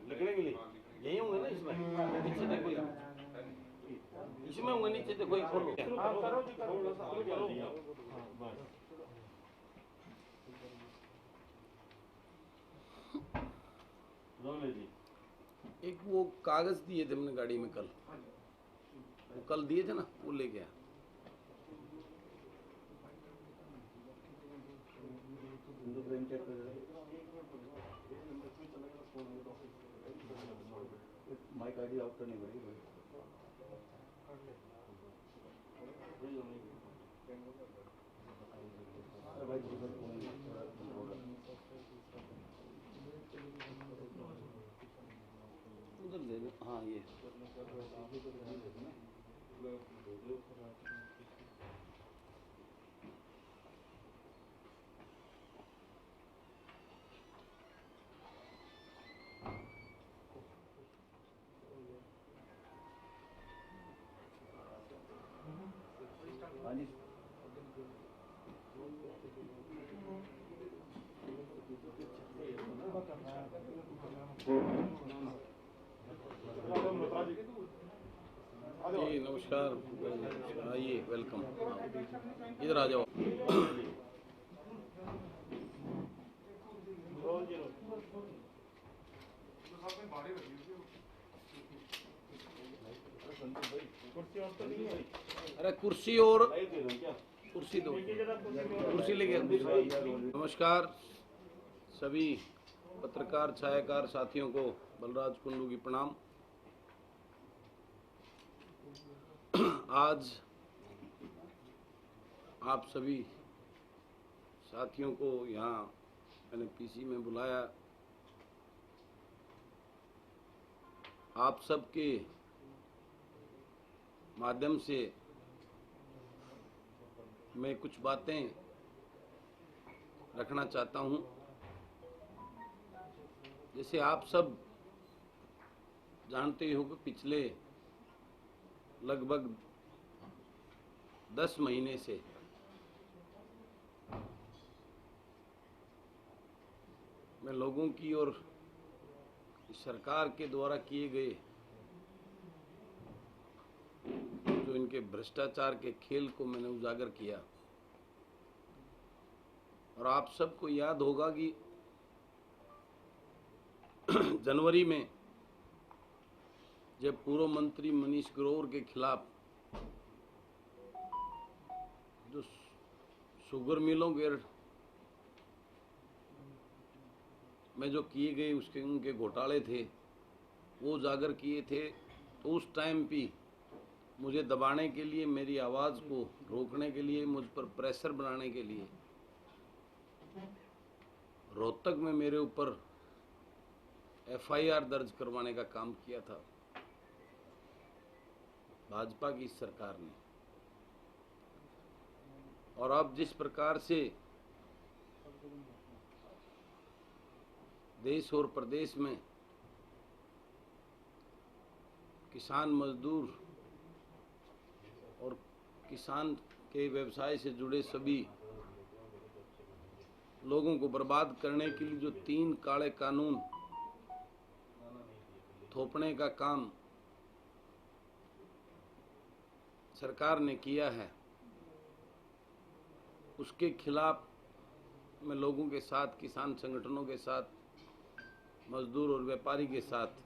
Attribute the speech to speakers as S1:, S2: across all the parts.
S1: लगने के लिए यही होंगे ना, इसमें नीचे देखो, इसमें होंगे नीचे देखो, एक खोलो। एक वो कागज दिए थे हमने गाड़ी में कल, वो कल दिए थे ना, वो ले गया।
S2: माइक आईडी आउट करनी पड़ेगी
S1: उधर दे दो। हाँ ये
S2: हाँ जी।
S1: जी नमस्कार, आइए, वेलकम, इधर आ जाओ। अरे कुर्सी और कुर्सी दो, कुर्सी लेके। नमस्कार सभी पत्रकार छायाकार साथियों को बलराज कुंडू की प्रणाम। आज आप सभी साथियों को यहाँ मैंने पीसी में बुलाया। आप सबके माध्यम से मैं कुछ बातें रखना चाहता हूँ। जैसे आप सब जानते हो कि पिछले लगभग 10 महीने से मैं लोगों की और सरकार के द्वारा किए गए जो इनके भ्रष्टाचार के खेल को मैंने उजागर किया। और आप सबको याद होगा कि जनवरी में जब पूर्व मंत्री मनीष ग्रोवर के खिलाफ जो शुगर मिलों के में जो किए गए उसके उनके घोटाले थे वो उजागर किए थे, तो उस टाइम भी मुझे दबाने के लिए, मेरी आवाज़ को रोकने के लिए, मुझ पर प्रेशर बनाने के लिए रोहतक में मेरे ऊपर एफआईआर दर्ज करवाने का काम किया था भाजपा की सरकार ने। और अब जिस प्रकार से देश और प्रदेश में किसान मजदूर और किसान के व्यवसाय से जुड़े सभी लोगों को बर्बाद करने के लिए जो 3 काले कानून थोपने का काम सरकार ने किया है, उसके खिलाफ मैं लोगों के साथ, किसान संगठनों के साथ, मजदूर और व्यापारी के साथ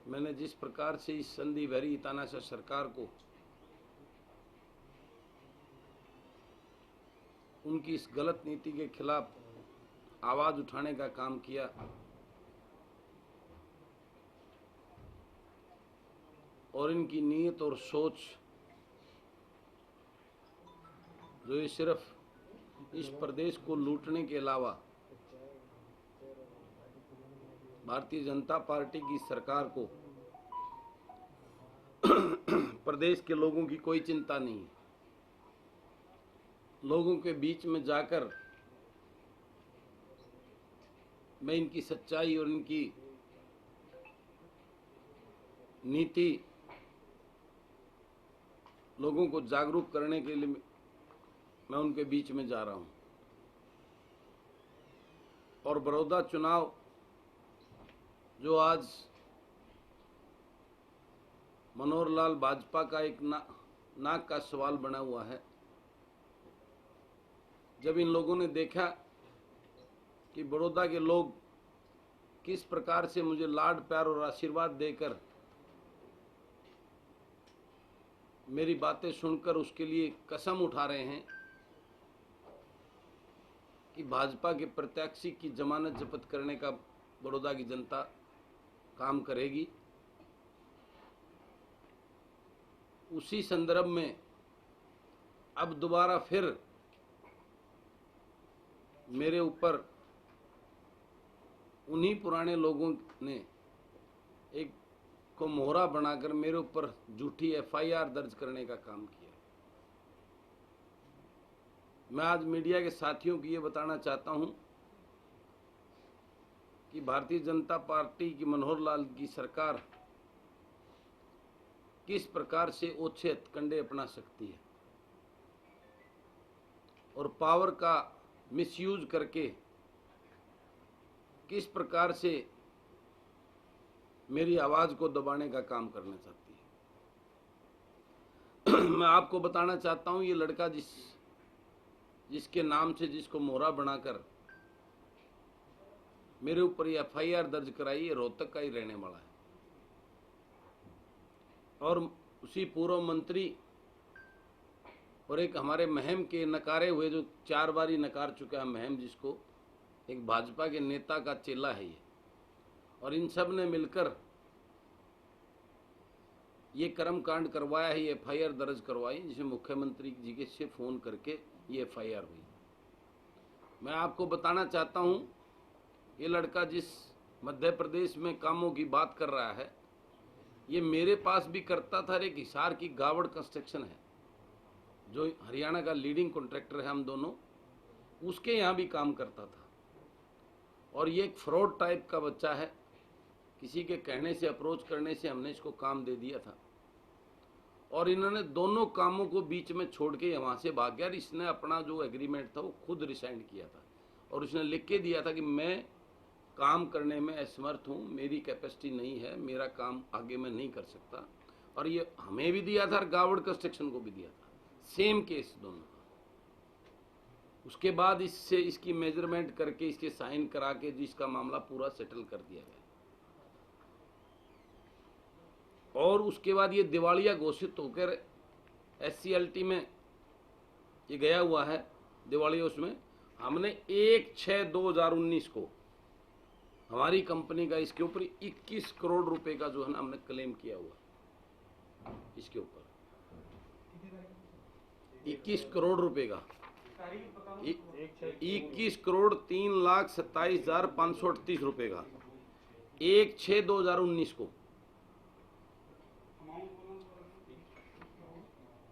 S1: मैंने जिस प्रकार से इस संधि भरी तानाशाह सरकार को उनकी इस गलत नीति के खिलाफ आवाज उठाने का काम किया, और इनकी नीयत और सोच जो ये सिर्फ इस प्रदेश को लूटने के अलावा भारतीय जनता पार्टी की सरकार को प्रदेश के लोगों की कोई चिंता नहीं है। लोगों के बीच में जाकर मैं इनकी सच्चाई और इनकी नीति लोगों को जागरूक करने के लिए मैं उनके बीच में जा रहा हूं। और बड़ौदा चुनाव जो आज मनोहर लाल भाजपा का एक नाक का सवाल बना हुआ है, जब इन लोगों ने देखा कि बड़ौदा के लोग किस प्रकार से मुझे लाड प्यार और आशीर्वाद देकर मेरी बातें सुनकर उसके लिए कसम उठा रहे हैं कि भाजपा के प्रत्याशी की जमानत जब्त करने का बड़ौदा की जनता काम करेगी, उसी संदर्भ में अब दोबारा फिर मेरे ऊपर उन्हीं पुराने लोगों ने एक को मोहरा बनाकर मेरे ऊपर झूठी एफआईआर दर्ज करने का काम किया। मैं आज मीडिया के साथियों को ये बताना चाहता हूं कि भारतीय जनता पार्टी की मनोहर लाल की सरकार किस प्रकार से ओछे हथकंडे अपना सकती है और पावर का मिसयूज करके किस प्रकार से मेरी आवाज को दबाने का काम करना चाहती है। मैं आपको बताना चाहता हूं, ये लड़का जिसके नाम से जिसको मोहरा बनाकर मेरे ऊपर ये एफआईआर दर्ज कराई, ये रोहतक का ही रहने वाला है और उसी पूर्व मंत्री और एक हमारे महम के नकारे हुए, जो 4 बार ही नकार चुका है महम, जिसको एक भाजपा के नेता का चेला है ये, और इन सब ने मिलकर ये कर्मकांड करवाया है, ये एफआईआर दर्ज करवाई, जिसे मुख्यमंत्री जी के से फोन करके ये एफआईआर हुई। मैं आपको बताना चाहता हूं, ये लड़का जिस मध्य प्रदेश में कामों की बात कर रहा है, ये मेरे पास भी करता था। एक हिसार की गावड़ कंस्ट्रक्शन है जो हरियाणा का लीडिंग कॉन्ट्रैक्टर है, हम दोनों उसके यहाँ भी काम करता था। और ये एक फ्रॉड टाइप का बच्चा है, किसी के कहने से अप्रोच करने से हमने इसको काम दे दिया था और इन्होंने दोनों कामों को बीच में छोड़ के वहाँ से भाग गया। इसने अपना जो एग्रीमेंट था वो खुद रिसाइन किया था और उसने लिख के दिया था कि मैं काम करने में असमर्थ हूँ, मेरी कैपेसिटी नहीं है, मेरा काम आगे मैं नहीं कर सकता। और ये हमें भी दिया था और गावड़ कंस्ट्रक्शन को भी दिया था, सेम केस दोनों का। उसके बाद इससे इसकी मेजरमेंट करके इसके साइन करा के जिसका मामला पूरा सेटल कर दिया गया और उसके बाद ये दिवालिया घोषित होकर एससीएलटी में ये गया हुआ है दिवालिया। उसमें हमने 1/6/2019 को हमारी कंपनी का इसके ऊपर 21 करोड़ रुपए का जो है ना हमने क्लेम किया हुआ इसके ऊपर 21 करोड़ रुपए का 21,03,27,538 रुपए का 1/6/2019 को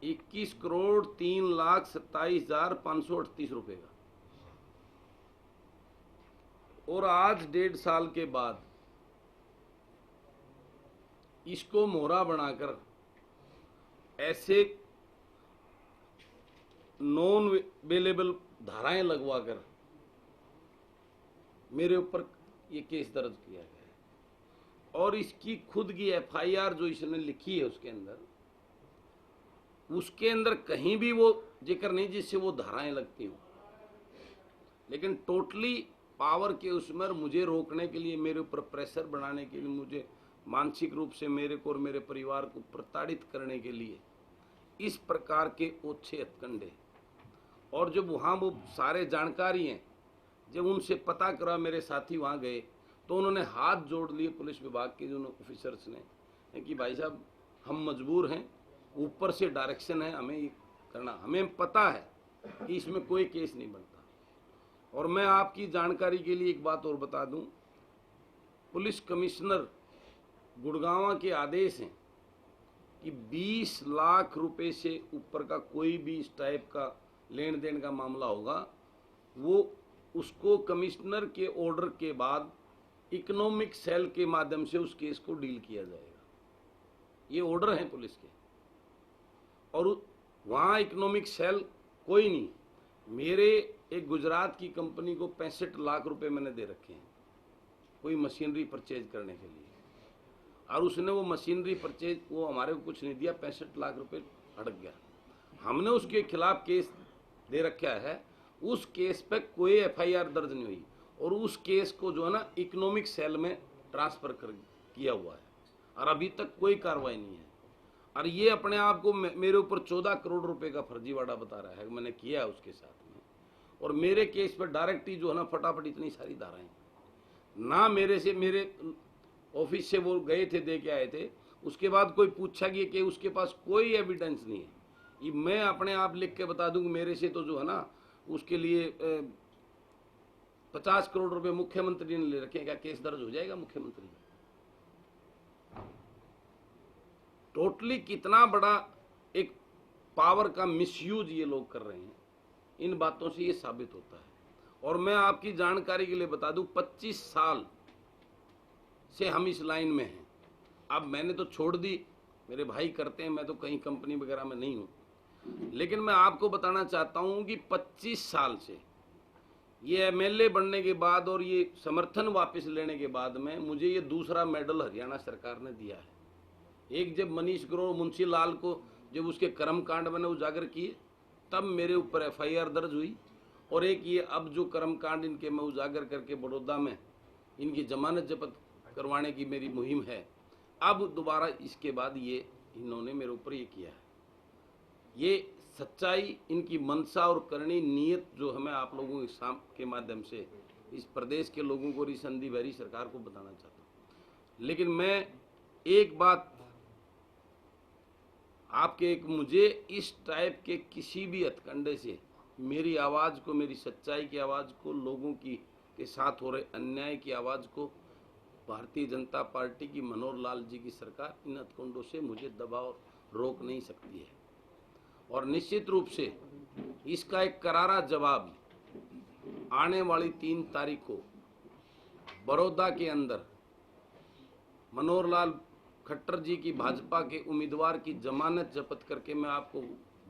S1: 21,03,27,538 रुपए का। और आज 1.5 साल के बाद इसको मोहरा बनाकर ऐसे नॉन अवेलेबल धाराएं लगवाकर मेरे ऊपर ये केस दर्ज किया गया है। और इसकी खुद की एफआईआर जो इसने लिखी है उसके अंदर कहीं भी वो जिक्र नहीं जिससे वो धाराएं लगती हो, लेकिन टोटली पावर के उसमें मुझे रोकने के लिए, मेरे ऊपर प्रेशर बनाने के लिए, मुझे मानसिक रूप से मेरे को और मेरे परिवार को प्रताड़ित करने के लिए इस प्रकार के ओछे हथकंडे। और जब वहाँ वो सारे जानकारी हैं, जब उनसे पता करा, मेरे साथी वहाँ गए तो उन्होंने हाथ जोड़ लिए पुलिस विभाग के जो ऑफिसर्स ने कि भाई साहब हम मजबूर हैं, ऊपर से डायरेक्शन है, हमें ये करना, हमें पता है कि इसमें कोई केस नहीं बनता। और मैं आपकी जानकारी के लिए एक बात और बता दूं, पुलिस कमिश्नर गुड़गांव के आदेश हैं कि 20 लाख रुपए से ऊपर का कोई भी इस टाइप का लेन देन का मामला होगा, वो उसको कमिश्नर के ऑर्डर के बाद इकोनॉमिक सेल के माध्यम से उस केस को डील किया जाएगा। ये ऑर्डर हैं पुलिस के। और वहाँ इकोनॉमिक सेल कोई नहीं, मेरे एक गुजरात की कंपनी को 65 लाख रुपए मैंने दे रखे हैं कोई मशीनरी परचेज करने के लिए, और उसने वो मशीनरी परचेज वो हमारे को कुछ नहीं दिया, 65 लाख रुपए अटक गया। हमने उसके खिलाफ केस दे रखा है, उस केस पे कोई एफआईआर दर्ज नहीं हुई, और उस केस को जो है ना इकोनॉमिक सेल में ट्रांसफर कर किया हुआ है, और अभी तक कोई कार्रवाई नहीं है। और ये अपने आप को मेरे ऊपर 14 करोड़ रुपए का फर्जीवाड़ा बता रहा है, मैंने किया है उसके साथ में। और मेरे केस पर डायरेक्ट ही जो है ना फटाफट इतनी सारी धाराएं, ना मेरे से, मेरे ऑफिस से वो गए थे, दे के आए थे, उसके बाद कोई पूछा कि उसके पास कोई एविडेंस नहीं है। ये मैं अपने आप लिख के बता दूं, मेरे से तो जो है ना उसके लिए 50 करोड़ रुपए मुख्यमंत्री ने ले रखे, क्या केस दर्ज हो जाएगा मुख्यमंत्री? टोटली कितना बड़ा एक पावर का मिसयूज ये लोग कर रहे हैं, इन बातों से ये साबित होता है। और मैं आपकी जानकारी के लिए बता दूं, 25 साल से हम इस लाइन में हैं। अब मैंने तो छोड़ दी, मेरे भाई करते हैं, मैं तो कहीं कंपनी वगैरह में नहीं हूं, लेकिन मैं आपको बताना चाहता हूं कि 25 साल से ये एमएलए बनने के बाद और ये समर्थन वापस लेने के बाद में मुझे ये दूसरा मेडल हरियाणा सरकार ने दिया है। एक जब मनीष ग्रोवर, मुंशी लाल को जब उसके कर्मकांड मैंने उजागर किए तब मेरे ऊपर एफआईआर दर्ज हुई, और एक ये अब जो कर्मकांड इनके मैं उजागर करके बड़ौदा में इनकी जमानत जब्त करवाने की मेरी मुहिम है, अब दोबारा इसके बाद ये इन्होंने मेरे ऊपर ये किया है। ये सच्चाई, इनकी मनसा और करनी नीयत जो हमें आप लोगों के माध्यम से इस प्रदेश के लोगों को और इस संदीप हरी सरकार को बताना चाहता हूँ। लेकिन मैं एक बात आपके, एक मुझे इस टाइप के किसी भी हथकंडे से मेरी आवाज़ को, मेरी सच्चाई की आवाज़ को, लोगों की के साथ हो रहे अन्याय की आवाज़ को भारतीय जनता पार्टी की मनोहर लाल जी की सरकार इन हथकंडों से मुझे दबाव रोक नहीं सकती है। और निश्चित रूप से इसका एक करारा जवाब आने वाली 3 तारीख को बड़ौदा के अंदर मनोहर लाल खट्टर जी की भाजपा के उम्मीदवार की जमानत जब्त करके, मैं आपको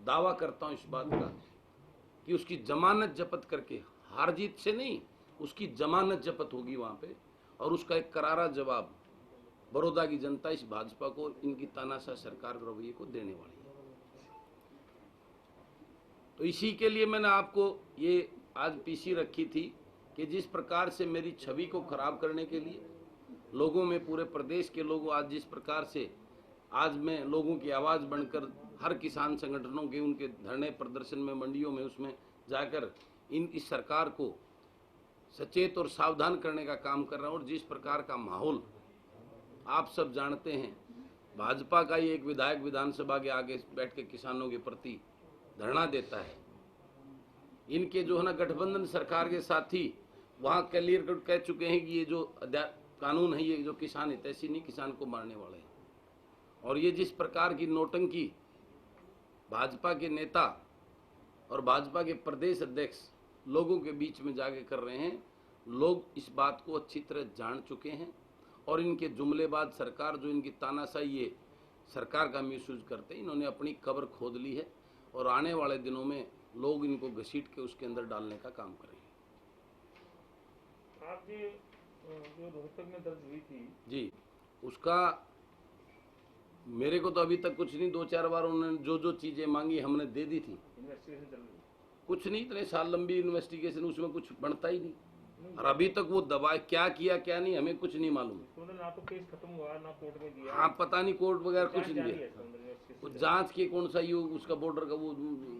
S1: दावा करता हूं इस बात का कि उसकी जमानत जब्त करके, हार जीत से नहीं, उसकी जमानत जब्त होगी वहां पे, और उसका एक करारा जवाब बड़ौदा की जनता इस भाजपा को, इनकी तानाशाह सरकार के रवैये को देने वाली है। तो इसी के लिए मैंने आपको ये आज पीसी रखी थी कि जिस प्रकार से मेरी छवि को खराब करने के लिए लोगों में, पूरे प्रदेश के लोग आज जिस प्रकार से आज मैं लोगों की आवाज़ बनकर हर किसान संगठनों के उनके धरने प्रदर्शन में, मंडियों में, उसमें जाकर इस सरकार को सचेत और सावधान करने का काम कर रहा हूँ। और जिस प्रकार का माहौल आप सब जानते हैं, भाजपा का ही एक विधायक विधानसभा के आगे बैठ के किसानों के प्रति धरना देता है, इनके जो है ना गठबंधन सरकार के साथी वहाँ क्लियर कट कह चुके हैं कि ये जो कानून है, ये जो किसान हितैषी नहीं, किसान को मारने वाले हैं। और ये जिस प्रकार की नौटंकी भाजपा के नेता और भाजपा के प्रदेश अध्यक्ष लोगों के बीच में जाके कर रहे हैं, लोग इस बात को अच्छी तरह जान चुके हैं। और इनके जुमलेबाज सरकार जो इनकी तानाशाही ये सरकार का मिसयूज करते हैं, इन्होंने अपनी कब्र खोद ली है, और आने वाले दिनों में लोग इनको घसीट के उसके अंदर डालने का काम करेंगे।
S3: आप जो रोहतक में दर्ज हुई थी
S1: जी, उसका मेरे को तो अभी तक कुछ नहीं, 2-4 बार उन्होंने जो चीज़ें मांगी हमने दे दी थी।
S3: इन्वेस्टिगेशन चल रही है,
S1: कुछ नहीं, इतने साल लंबी इन्वेस्टिगेशन, उसमें कुछ बनता ही नहीं, और अभी तक वो दबाए क्या किया क्या नहीं हमें कुछ नहीं मालूम।
S3: तो ना तो केस खत्म हुआ, ना कोर्ट में दिया।
S1: हाँ, पता नहीं कोर्ट वगैरह कुछ नहीं
S3: जारी
S1: दिया।
S3: है
S1: वो जांच के कौन सा युग, उसका बॉर्डर का वो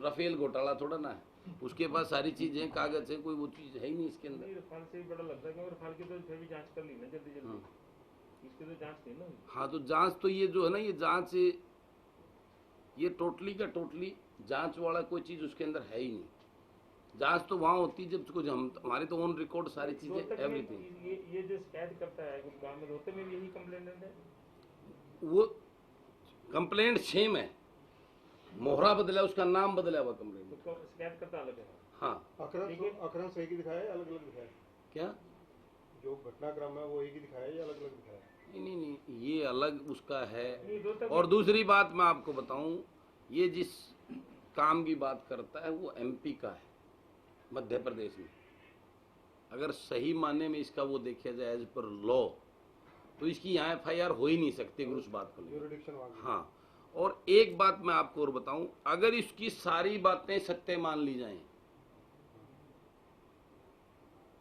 S1: राफेल घोटाला थोड़ा ना है, उसके पास सारी चीजें कागज है, कोई वो चीज है ही नहीं इसके अंदर।
S3: रफाल से बड़ा लगता है, क्योंकि रफाल की तो फिर भी जांच कर ली ना जल्दी जल्दी, इसकी तो जांच नहीं ना हुई।
S1: हाँ, तो जांच तो ये जो है ना, ये जांच ये टोटली का टोटली जांच वाला कोई चीज उसके अंदर है ही नहीं। जांच तो वहाँ होती जब कुछ हमारे तो ऑन रिकॉर्ड सारी चीजें, एवरीथिंग।
S3: ये जो शिकायत करता है गुड़गांव में, रोहतक में भी यही कंप्लेंट है।
S1: वो कंप्लेंट सेम है, मोहरा बदला, उसका नाम बदला हुआ कंप्लेंट।
S3: तो शिकायत करता अलग है।
S1: हाँ,
S4: अक्रम सही की दिखाया है, अलग अलग दिखाया है?
S1: क्या
S4: जो घटनाक्रम है वो एक ही दिखाया है या अलग अलग दिखाया है?
S1: नहीं, ये अलग उसका है।
S3: रोहतक
S1: और दूसरी बात मैं आपको बताऊं, ये जिस काम की बात करता है वो एमपी का है, मध्य प्रदेश में। अगर सही मायने में इसका वो देखा जाए एज पर लॉ, तो इसकी यहाँ FIR हो ही नहीं सकती अगर उस बात को लेकर।
S4: Jurisdiction वहाँ की।
S1: हाँ, और एक बात मैं आपको और बताऊं, अगर इसकी सारी बातें सत्य मान ली जाएं,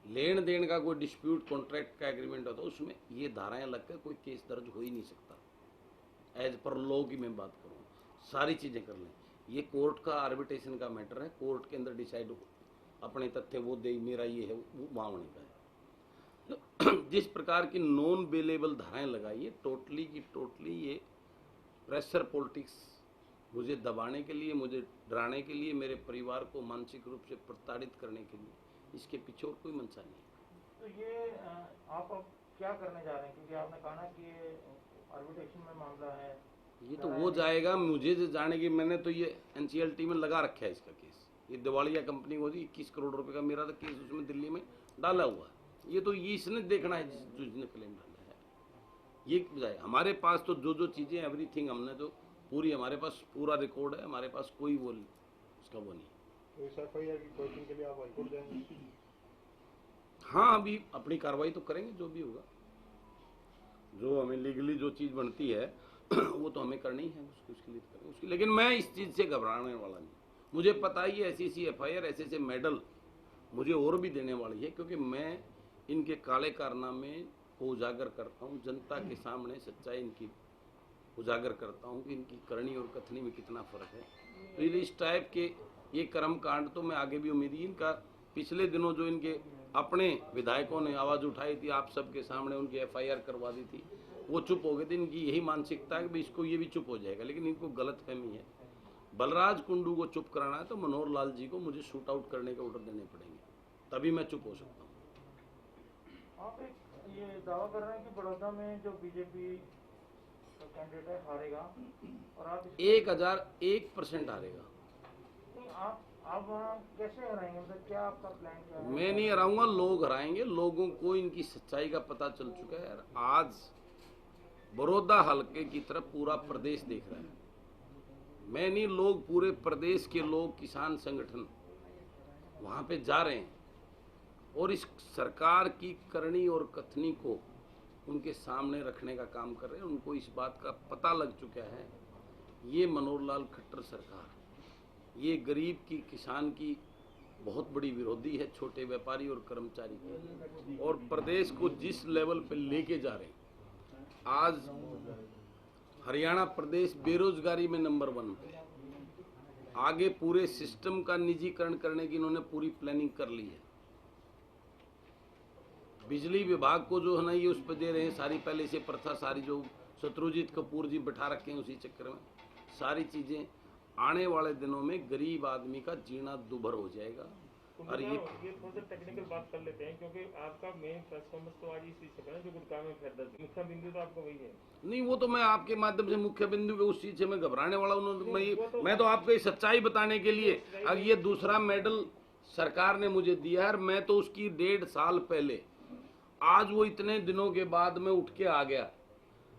S1: लेन देन का कोई डिस्प्यूट कॉन्ट्रैक्ट का एग्रीमेंट होता है, उसमें ये धाराएं लगकर कोई केस दर्ज हो ही नहीं सकता। एज पर लॉ की मैं बात करूं, सारी चीजें कर लें, ये कोर्ट का आर्बिट्रेशन का मैटर है, कोर्ट के अंदर डिसाइड हो, अपने तथ्य वो दे, मेरा ये है, वो मामले का है। जिस प्रकार की नॉन बेलेबल धाराएं लगाई है, टोटली की टोटली ये प्रेशर पॉलिटिक्स, मुझे दबाने के लिए, मुझे डराने के लिए, मेरे परिवार को मानसिक रूप से प्रताड़ित करने के लिए, इसके पीछे और कोई मंशा नहीं है।
S3: तो ये आप अब क्या करने जा रहे हैं, क्योंकि आपने कहा ना कि ये आर्बिट्रेशन में मामला है,
S1: ये तो वो जाएगा, मुझे जो जाने की, मैंने तो ये NCLT में लगा रखा है इसका केस। ये दिवालिया कंपनी को 21 करोड़ रुपए का मेरा तो केस उसमें दिल्ली में डाला हुआ है। ये तो ये इसने देखना है जिसने क्लेम डाला है। ये जाए, हमारे पास तो जो जो चीज़ें एवरीथिंग, हमने तो पूरी, हमारे पास पूरा रिकॉर्ड है, हमारे पास कोई वो उसका वो नहीं।
S4: तो इस FIR की क्वेश्चन के लिए आप हाईकोर्ट जाएंगे?
S1: हाँ, अभी अपनी कार्रवाई तो करेंगे, जो भी होगा, जो हमें लीगली जो चीज़ बनती है वो तो हमें करनी है, उसके लिए तो करेंगे उसकी। लेकिन मैं इस चीज़ से घबराने वाला नहीं, मुझे पता ही है ऐसी FIR, ऐसे मेडल मुझे और भी देने वाली है, क्योंकि मैं इनके काले कारनामे को उजागर करता हूँ, जनता के सामने सच्चाई इनकी उजागर करता हूँ कि इनकी करनी और कथनी में कितना फ़र्क है। तो इस टाइप के ये कर्म कांड तो मैं आगे भी उम्मीद, इनका पिछले दिनों जो इनके अपने विधायकों ने आवाज़ उठाई थी, आप सबके सामने उनकी FIR करवा दी थी, वो चुप हो गए थे। इनकी यही मानसिकता है कि इसको ये भी चुप हो जाएगा, लेकिन इनको गलतफहमी है। बलराज कुंडू को चुप कराना है तो मनोहर लाल जी को मुझे शूट आउट करने के ऑर्डर देने पड़ेंगे, तभी मैं चुप हो सकता हूँ।
S3: आप एक ये दावा कर रहे हैं कि बड़ौदा में जो बीजेपी का कैंडिडेट है हारेगा, और आप
S1: 1001% हारेगा।
S3: आप वहाँ कैसे हराएंगे, मतलब क्या आपका प्लान क्या है?
S1: मैं नहीं हराऊंगा, लोग हराएंगे। लोगों को इनकी सच्चाई का पता चल चुका है। आज बड़ौदा हलके की तरफ पूरा प्रदेश देख रहा है। मैं नहीं, लोग, पूरे प्रदेश के लोग, किसान संगठन वहाँ पे जा रहे हैं और इस सरकार की करनी और कथनी को उनके सामने रखने का काम कर रहे हैं। उनको इस बात का पता लग चुका है, ये मनोहर लाल खट्टर सरकार, ये गरीब की, किसान की बहुत बड़ी विरोधी है, छोटे व्यापारी और कर्मचारी की, और प्रदेश को जिस लेवल पे लेके जा रहे हैं। आज हरियाणा प्रदेश बेरोजगारी में नंबर 1 पे, आगे पूरे सिस्टम का निजीकरण करने की इन्होंने पूरी प्लानिंग कर ली है। बिजली विभाग को जो है ना, ये उस पर दे रहे हैं सारी, पहले से प्रथा सारी जो शत्रुजीत कपूर जी बैठा रखे हैं, उसी चक्कर में सारी चीजें आने वाले दिनों में गरीब आदमी का जीना दुभर हो जाएगा। और ये
S3: थोड़ा टेक्निकल बात कर लेते हैं, क्योंकि आपका मेन प्रेस कॉन्फ्रेंस तो आज इस चीज से करना जो गुड़गांव में फिर दर्ज, मुख्य बिंदु तो आपको वही है।
S1: नहीं, वो तो मैं आपके माध्यम से मुख्य बिंदु पे उस चीज से मैं घबराने वाला हूँ। मैं तो आपको ये सच्चाई बताने के लिए, अब ये दूसरा मेडल सरकार ने मुझे दिया है, मैं तो उसकी 1.5 साल पहले, आज वो इतने दिनों के बाद में उठ के आ गया।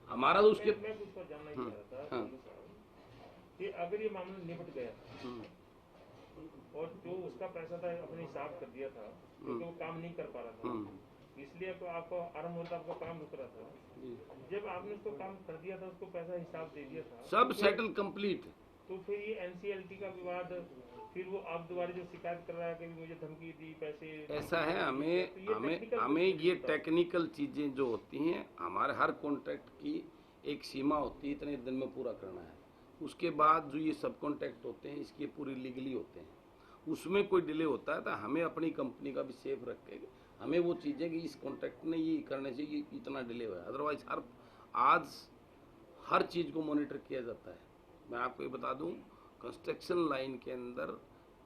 S1: हमारा तो उसके
S3: मैं कुछ जानना ही चाह रहा था कि अगर ये मामला निपट गया और जो उसका पैसा था अपने हिसाब कर दिया था, क्योंकि वो काम नहीं कर पा रहा था, इसलिए तो आपको आरंभ होता, आपका काम रुक रहा था। जब आपने उसको काम कर दिया था, उसको पैसा हिसाब दे दिया था,
S1: सब सेटल कंप्लीट,
S3: तो फिर ये NCLT का विवाद, फिर वो आप दोबारा जो शिकायत कर रहा है कि मुझे धमकी दी, पैसे,
S1: ऐसा है। हमें ये टेक्निकल चीजें जो होती हैं, हमारे हर कॉन्ट्रैक्ट की एक सीमा होती है, इतने दिन में पूरा करना है। उसके बाद जो ये सब कॉन्ट्रैक्ट होते हैं, इसके पूरी लीगली होते हैं, उसमें कोई डिले होता है तो हमें अपनी कंपनी का भी सेफ रख के हमें वो चीज़ें कि इस कॉन्ट्रैक्ट ने ये करने से ये इतना डिले हुआ है। अदरवाइज आज हर चीज़ को मॉनिटर किया जाता है। मैं आपको ये बता दूं, कंस्ट्रक्शन लाइन के अंदर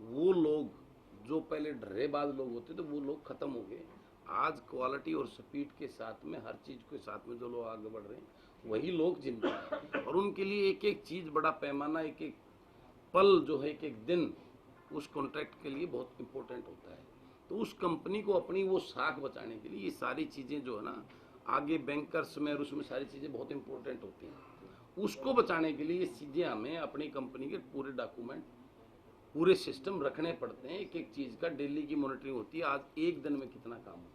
S1: वो लोग जो पहले ड्रेबाज लोग होते थे, वो लोग ख़त्म हो गए। आज क्वालिटी और स्पीड के साथ में, हर चीज़ के साथ में जो लोग आगे बढ़ रहे हैं, वही लोग जिंदा हैं। और उनके लिए एक एक चीज़, बड़ा पैमाना, एक एक पल जो है, एक एक दिन उस कॉन्ट्रैक्ट के लिए बहुत इम्पोर्टेंट होता है। तो उस कंपनी को अपनी वो साख बचाने के लिए ये सारी चीज़ें जो है ना, आगे बैंकर्स में और उसमें सारी चीज़ें बहुत इम्पोर्टेंट होती हैं। उसको बचाने के लिए ये चीज़ें हमें अपनी कंपनी के पूरे डॉक्यूमेंट पूरे सिस्टम रखने पड़ते हैं, एक एक चीज का डेली की मॉनिटरिंग होती है। आज एक दिन में कितना काम हो,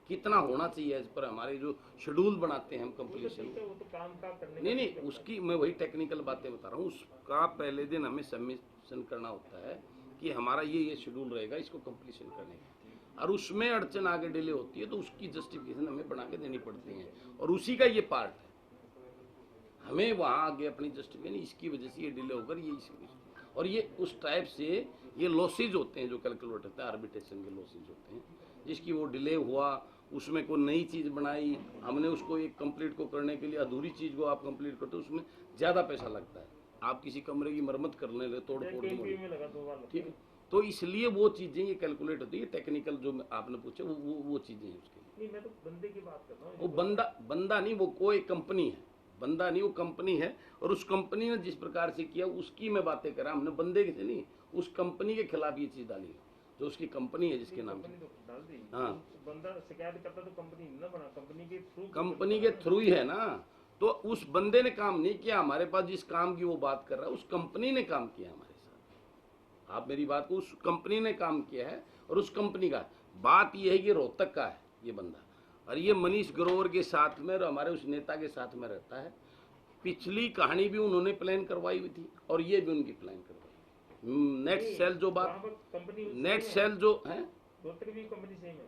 S1: कितना होना चाहिए, इस पर हमारे जो शेड्यूल बनाते हैं हम कंप्लीशन।
S3: वो तो काम का करने
S1: नहीं नहीं, उसकी मैं वही टेक्निकल बातें बता रहा हूँ। उसका पहले दिन हमें सबमिशन करना होता है कि हमारा ये शेड्यूल रहेगा इसको कंप्लीशन करने का, और उसमें अड़चन आगे डिले होती है तो उसकी जस्टिफिकेशन हमें बना के देनी पड़ती है, और उसी का ये पार्ट है। हमें वहाँ आगे अपनी जस्टिफिकेशन इसकी वजह से ये डिले होकर ये और ये उस टाइप से ये लॉसेज होते हैं जो कैलकुलेट होता है, आर्बिट्रेशन के लॉसेज होते हैं, जिसकी वो डिले हुआ, उसमें कोई नई चीज़ बनाई हमने, उसको एक कंप्लीट को करने के लिए अधूरी चीज़ को आप कंप्लीट करते हो, उसमें ज़्यादा पैसा लगता है। आप किसी कमरे की मरम्मत करने लगे, तोड़ फोड़
S3: में लगा 2 बार,
S1: ठीक है, तो इसलिए वो चीज़ें ये कैलकुलेट होती है। टेक्निकल जो आपने पूछे वो चीज़ें हैं उसके लिए।
S3: नहीं, मैं तो बंदे की बात कर रहा हूँ।
S1: वो बंदा नहीं, वो कोई कंपनी है, बंदा नहीं, वो कंपनी है, और उस कंपनी ने जिस प्रकार से किया उसकी मैं बातें कर रहा हूँ। हमने बंदे के से नहीं, उस कंपनी के खिलाफ ये चीज़ डाली है जो उसकी कंपनी है जिसके नाम से।
S3: डाल दी।
S1: हाँ,
S3: बंदा शिकायत करता तो कंपनी ना बना,
S1: कंपनी के थ्रू ही है ना। तो उस बंदे ने काम नहीं किया हमारे पास, जिस काम की वो बात कर रहा है उस कंपनी ने काम किया हमारे साथ। आप मेरी बात को, उस कंपनी ने काम किया है, और उस कंपनी का बात ये है कि रोहतक का है ये बंदा, और ये मनीष ग्रोवर के साथ में और हमारे उस नेता के साथ में रहता है। पिछली कहानी भी उन्होंने प्लान करवाई हुई थी और ये भी उनकी प्लान करवाई। नेट सेल जो बात, नेट सेल जो है,
S3: भी कंपनी सेम है।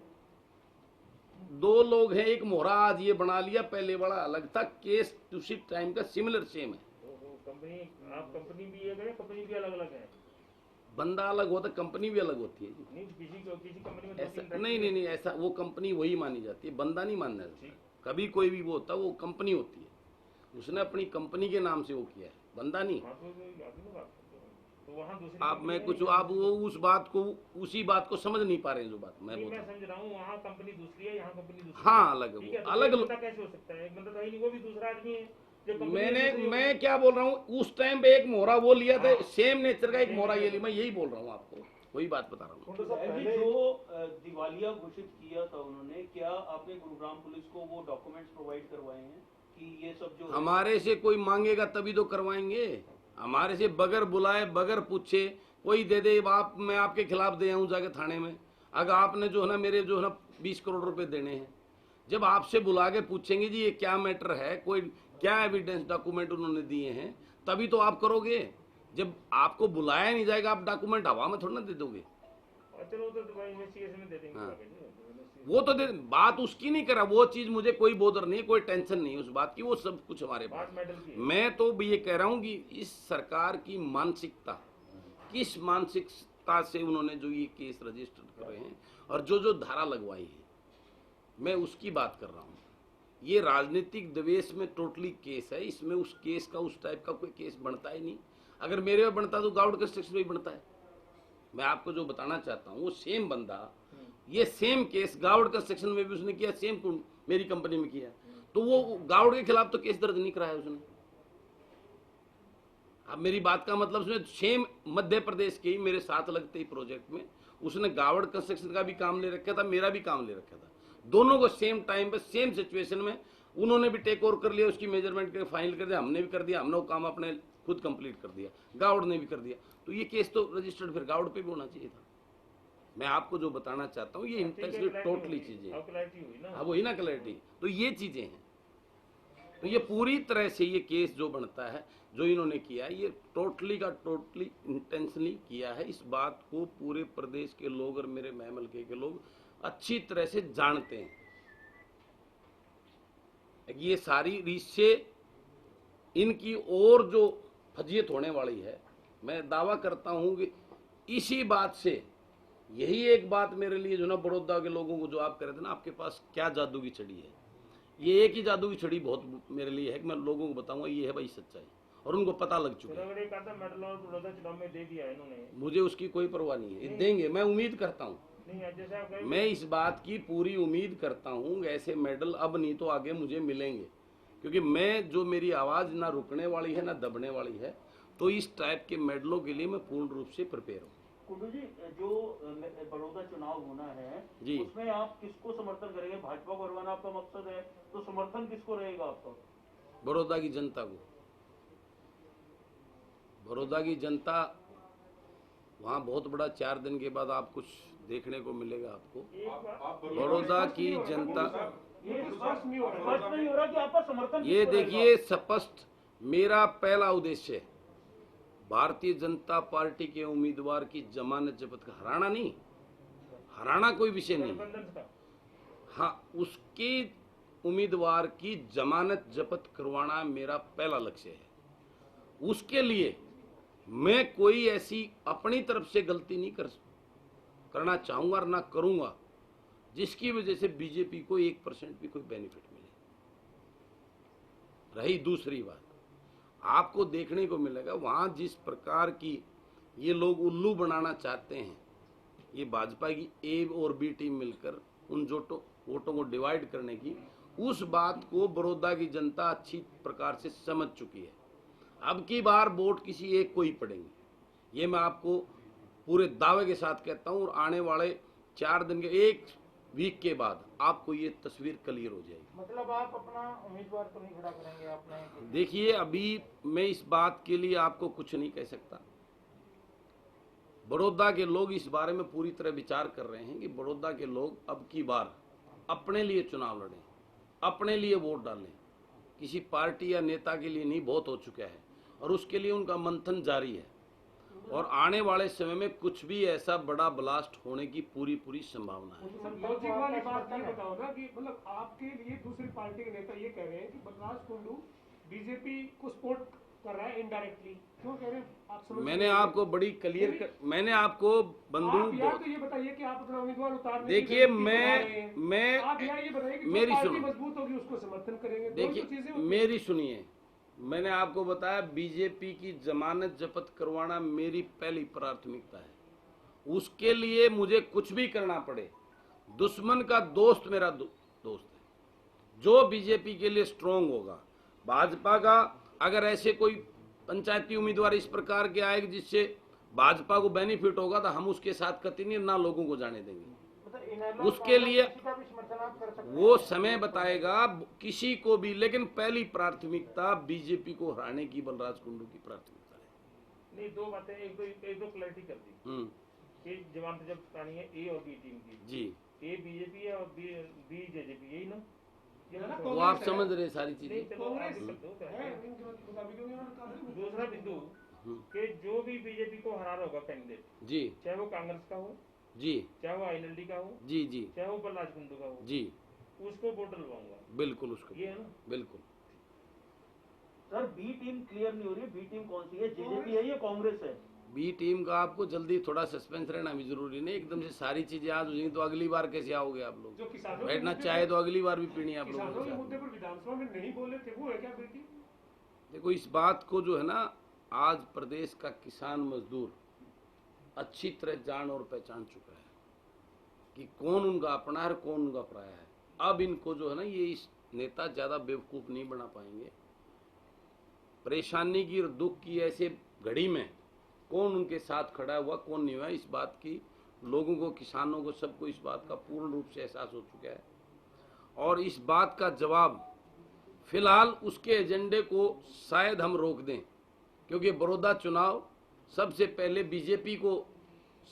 S1: 2 लोग हैं, एक मोहरा आज ये बना लिया, पहले बड़ा अलग था, केस उसी टाइम का सिमिलर सेम है।
S3: कंपनी, आप कंपनी भी एक है, कंपनी भी अलग अलग है।
S1: बंदा अलग होता, कंपनी भी अलग होती है जी।
S3: नहीं, किसी कंपनी में
S1: ऐसा नहीं, ऐसा वो कंपनी वही मानी जाती है, बंदा नहीं मानना जाता। कभी कोई भी वो होता है, वो कंपनी होती है, उसने अपनी कंपनी के नाम से वो किया है, बंदा नहीं।
S3: तो वहाँ दूसरी
S1: आप मैं कुछ आप वो उस बात को, उसी बात को समझ नहीं पा रहे हैं जो बात मैं बोल रहा हूँ।
S3: मैं समझ रहा हूँ, वहाँ कंपनी दूसरी है, यहाँ कंपनी दूसरी।
S1: हाँ, अलग
S3: है, तो
S1: अलग
S3: बंदा कैसे हो सकता है? एक बंदा तो है नहीं, वो भी दूसरा आदमी है।
S1: मैं क्या बोल रहा हूँ, उस टाइम पे एक मोहरा वो लिया था, सेम नेचर का एक मोहरा ये लिया, मैं यही बोल रहा हूँ आपको, वही बात बता रहा हूँ।
S2: जो दिवालिया घोषित किया था उन्होंने, क्या आपने गुरुग्राम पुलिस को वो डॉक्यूमेंट्स प्रोवाइड करवाए हैं कि ये सब जो
S1: हमारे से कोई मांगेगा तभी तो करवाएंगे। हमारे से बगैर बुलाए, बगैर पूछे कोई दे दे, आप मैं आपके खिलाफ दे आऊँ जाके थाने में, अगर आपने जो है ना मेरे जो है ना 20 करोड़ रुपए देने हैं, जब आपसे बुला के पूछेंगे जी ये क्या मैटर है, कोई क्या एविडेंस डॉक्यूमेंट उन्होंने दिए हैं, तभी तो आप करोगे। जब आपको बुलाया नहीं जाएगा, आप डॉक्यूमेंट हवा में थोड़ा ना दे दोगे।
S3: चलो तो इन्वेस्टिगेशन में दे देंगे।
S1: हाँ। वो तो बात उसकी नहीं करा, वो चीज मुझे कोई बोदर नहीं, कोई टेंशन नहीं उस बात की, वो सब कुछ हमारे पास। मैं तो ये कह रहा हूँ कि इस सरकार की मानसिकता, किस मानसिकता से उन्होंने जो ये केस रजिस्टर करे हैं और जो जो धारा लगवाई है, मैं उसकी बात कर रहा हूँ। ये राजनीतिक द्वेष में टोटली केस है, इसमें उस केस का, उस टाइप का कोई केस बनता ही नहीं। अगर मेरे में बनता तो गाउड कंस्ट्रक्शन में बनता है। मैं आपको जो बताना चाहता हूँ, वो सेम बंदा ये सेम केस गाउड कंस्ट्रक्शन में भी उसने किया, सेम मेरी कंपनी में किया, तो वो गाउड के खिलाफ तो केस दर्ज नहीं कराया उसने। अब मेरी बात का मतलब उसने सेम मध्य प्रदेश के ही मेरे साथ लगते ही प्रोजेक्ट में उसने गावड़ कंस्ट्रक्शन का भी काम ले रखा था, मेरा भी काम ले रखा था। दोनों को सेम टाइम पे सेम सिचुएशन में उन्होंने भी टेक ओवर कर लिया, उसकी मेजरमेंट के फाइनल कर दिया, हमने भी कर दिया, हमने वो काम अपने खुद कंप्लीट कर दिया, गावड़ ने भी कर दिया। तो ये केस तो रजिस्टर्ड फिर गावड़ पे भी होना चाहिए था। मैं आपको जो बताना चाहता हूँ, ये इंटेंसली टोटली चीजें, हाँ वही ना क्लैरिटी, तो ये चीजें हैं। तो ये पूरी तरह से ये केस जो बनता है, जो इन्होंने किया है, ये टोटली का टोटली इंटेंशनली किया है। इस बात को पूरे प्रदेश के लोग और मेरे महमल के लोग अच्छी तरह से जानते हैं। ये सारी रीच से इनकी और जो फजीयत होने वाली है, मैं दावा करता हूं कि इसी बात से, यही एक बात मेरे लिए जो ना बड़ौदा के लोगों को जो आप कह रहे थे ना, आपके पास क्या जादू की छड़ी है, ये एक ही जादू की छड़ी बहुत मेरे लिए है कि मैं लोगों को बताऊंगा ये है भाई सच्चाई, और उनको पता लग चुका है। मुझे उसकी कोई परवाह नहीं है, देंगे, मैं उम्मीद करता हूँ, मैं इस बात की पूरी उम्मीद करता हूँ। ऐसे मेडल अब नहीं तो आगे मुझे मिलेंगे, क्योंकि मैं जो मेरी आवाज़ ना रुकने वाली है ना दबने वाली है, तो इस टाइप के मेडलों के लिए मैं पूर्ण रूप से प्रिपेयर हूँ।
S2: कुंडू जी, जो बड़ौदा चुनाव होना है
S1: जी,
S2: उसमें आप किसको समर्थन करेंगे? भाजपा को हरवाना आपका मकसद है, तो समर्थन किसको रहेगा आपका?
S1: बड़ौदा की जनता को। बड़ौदा की जनता वहाँ बहुत बड़ा 4 दिन के बाद आप कुछ देखने को मिलेगा आपको।
S3: एक बात
S1: बड़ौदा की जनता,
S2: ये स्पष्ट नहीं हो रहा कि आपका समर्थन
S1: ये
S2: किसको रहेगा?
S1: देखिए स्पष्ट मेरा पहला उद्देश्य है भारतीय जनता पार्टी के उम्मीदवार की जमानत जब्त का, हराना नहीं, हराना कोई विषय नहीं है।
S3: गठबंधन का
S1: हाँ, उसकी उम्मीदवार की जमानत जब्त करवाना मेरा पहला लक्ष्य है। उसके लिए मैं कोई ऐसी अपनी तरफ से गलती नहीं करना चाहूंगा और ना करूंगा जिसकी वजह से बीजेपी को 1% भी कोई बेनिफिट मिले। रही दूसरी बात, आपको देखने को मिलेगा वहां जिस प्रकार की ये लोग उल्लू बनाना चाहते हैं, ये भाजपा की ए और बी टीम मिलकर उन वोटों को डिवाइड करने की, उस बात को बड़ौदा की जनता अच्छी प्रकार से समझ चुकी है। अब की बार वोट किसी एक को ही पड़ेंगे, ये मैं आपको पूरे दावे के साथ कहता हूं। और आने वाले 4 दिन के 1 वीक के बाद आपको ये तस्वीर क्लियर हो जाएगी।
S5: मतलब आप अपना उम्मीदवार तो नहीं खड़ा करेंगे आपने?
S1: देखिए, अभी मैं इस बात के लिए आपको कुछ नहीं कह सकता। बड़ौदा के लोग इस बारे में पूरी तरह विचार कर रहे हैं कि बड़ौदा के लोग अब की बार अपने लिए चुनाव लड़ें, अपने लिए वोट डालें, किसी पार्टी या नेता के लिए नहीं, बहुत हो चुका है और उसके लिए उनका मंथन जारी है। और आने वाले समय में कुछ भी ऐसा बड़ा ब्लास्ट होने की पूरी संभावना है।
S6: लॉजिक वाली बात ये बताओ ना कि मतलब आपके लिए दूसरी पार्टी के नेता ये कह रहे हैं कि बलराज कुंडू बीजेपी को सपोर्ट कर रहा है इनडायरेक्टली, क्यों कह रहे हैं आप समझ?
S1: मैंने आपको बड़ी मैंने आपको
S6: आप यार तो ये बताइए कि आप अपना उम्मीदवार उतारने की
S1: देखिए,
S6: रणनीति
S1: मैं
S6: बना रहे हैं। आप यार ये बताइए कि
S1: मेरी
S6: जो पार्टी
S1: सुनो।
S6: मजबूत होगी उसको समर्थन करेंगे। दोनों
S1: देखिए,
S6: चीजें होती हैं।
S1: मेरी सुनिए, मैंने आपको बताया बीजेपी की जमानत जब्त करवाना मेरी पहली प्राथमिकता है। उसके लिए मुझे कुछ भी करना पड़े, दुश्मन का दोस्त मेरा दोस्त है। जो बीजेपी के लिए स्ट्रांग होगा, भाजपा का अगर ऐसे कोई पंचायती उम्मीदवार इस प्रकार के आएगा जिससे भाजपा को बेनिफिट होगा तो हम उसके साथ कतई नहीं ना लोगों को जाने देंगे। उसके लिए
S5: का भी समर्थन आप कर सकते हैं?
S1: वो समय बताएगा किसी को भी, लेकिन पहली प्राथमिकता बीजेपी को हराने की बलराज कुंडू की प्राथमिकता है।
S3: नहीं, 2 बातें, एक दो क्लैरिटी कर दी कि जमानत जब करानी है ए और बी टीम की
S1: जी,
S3: ए बीजेपी है और बी जेजेपी, यही ना?
S1: वो आप समझ रहे सारी
S3: नहीं,
S1: चीजें।
S3: चलो आगे कर दो।
S6: है, इनके मुताबिक उन्होंने कहा है।
S3: दूसरा बिंदु कि जो भी बीजेपी को हरा रहा होगा कैंडिडेट,
S1: जी
S3: चाहे वो कांग्रेस का हो,
S1: जी
S3: चाहे वो आईएनएलडी का हो,
S1: जी जी
S3: चाहे वो बलराज कुंडू का हो,
S1: जी,
S3: उसको वोट डलवाऊंगा।
S1: बिल्कुल उसको,
S3: ये है ना?
S1: बिल्कुल।
S2: सर, बी टीम क्लियर नहीं हो रही है, बी टीम कौन सी है? जेजेपी है या कांग्रेस है?
S1: बी टीम का आपको जल्दी थोड़ा सस्पेंस रहना भी जरूरी नहीं, एकदम से सारी चीजें याद हो जाएंगी तो अगली बार कैसे आओगे आप लोग?
S6: जो किसानों के
S1: बैठना
S6: मुद्दे
S1: चाहे
S6: पर-
S1: तो अगली बार भी पीनी है आप लोगों
S6: किसानों
S1: के
S6: के
S1: साथ।
S6: मुद्दे पर विधानसभा में नहीं बोले थे, वो है क्या बेटी?
S1: देखो, इस बात को जो है ना, आज प्रदेश का किसान मजदूर अच्छी तरह जान और पहचान चुका है कि कौन उनका अपना है और कौन उनका पराया है। अब इनको जो है ना, ये इस नेता ज्यादा बेवकूफ नहीं बना पाएंगे। परेशानी की और दुख की ऐसे घड़ी में कौन उनके साथ खड़ा हुआ, कौन नहीं हुआ, इस बात की लोगों को, किसानों को, सबको इस बात का पूर्ण रूप से एहसास हो चुका है। और इस बात का जवाब फिलहाल उसके एजेंडे को शायद हम रोक दें, क्योंकि बड़ौदा चुनाव सबसे पहले बीजेपी को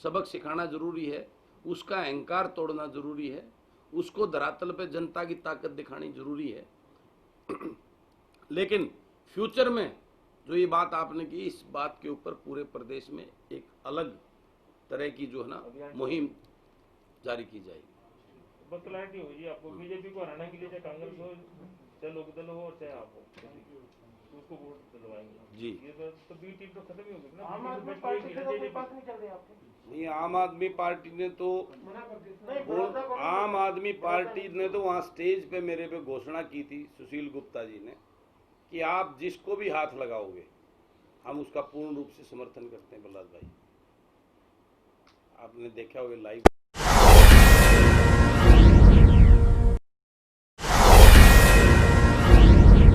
S1: सबक सिखाना जरूरी है, उसका अहंकार तोड़ना जरूरी है, उसको धरातल पे जनता की ताकत दिखानी जरूरी है। लेकिन फ्यूचर में जो ये बात आपने की, इस बात के ऊपर पूरे प्रदेश में एक अलग तरह की जो है ना मुहिम जारी की जाएगी।
S3: बस क्लैरिटी हो जी आपको, बीजेपी को हराने के लिए चाहे कांग्रेस हो, चाहे लोकदल हो और चाहे आप हो, उसको वोट दिलवाएंगे
S1: जी।
S3: ये तो बी टीम तो खत्म ही हो गई ना।
S5: आम आदमी
S3: बीजेपी
S5: पार्टी से तो कोई
S3: जेजेपी
S5: बात नहीं चल रही आपकी?
S1: नहीं, आम आदमी पार्टी ने तो
S6: मना कर देते
S5: नहीं,
S1: वो
S5: बड़ौदा को-
S1: आम आदमी पार्टी ने तो वहाँ स्टेज पे मेरे पे घोषणा की थी, सुशील गुप्ता जी ने, कि आप जिसको भी हाथ लगाओगे हम उसका पूर्ण रूप से समर्थन करते हैं। बलराज भाई, आपने देखा होगा लाइव।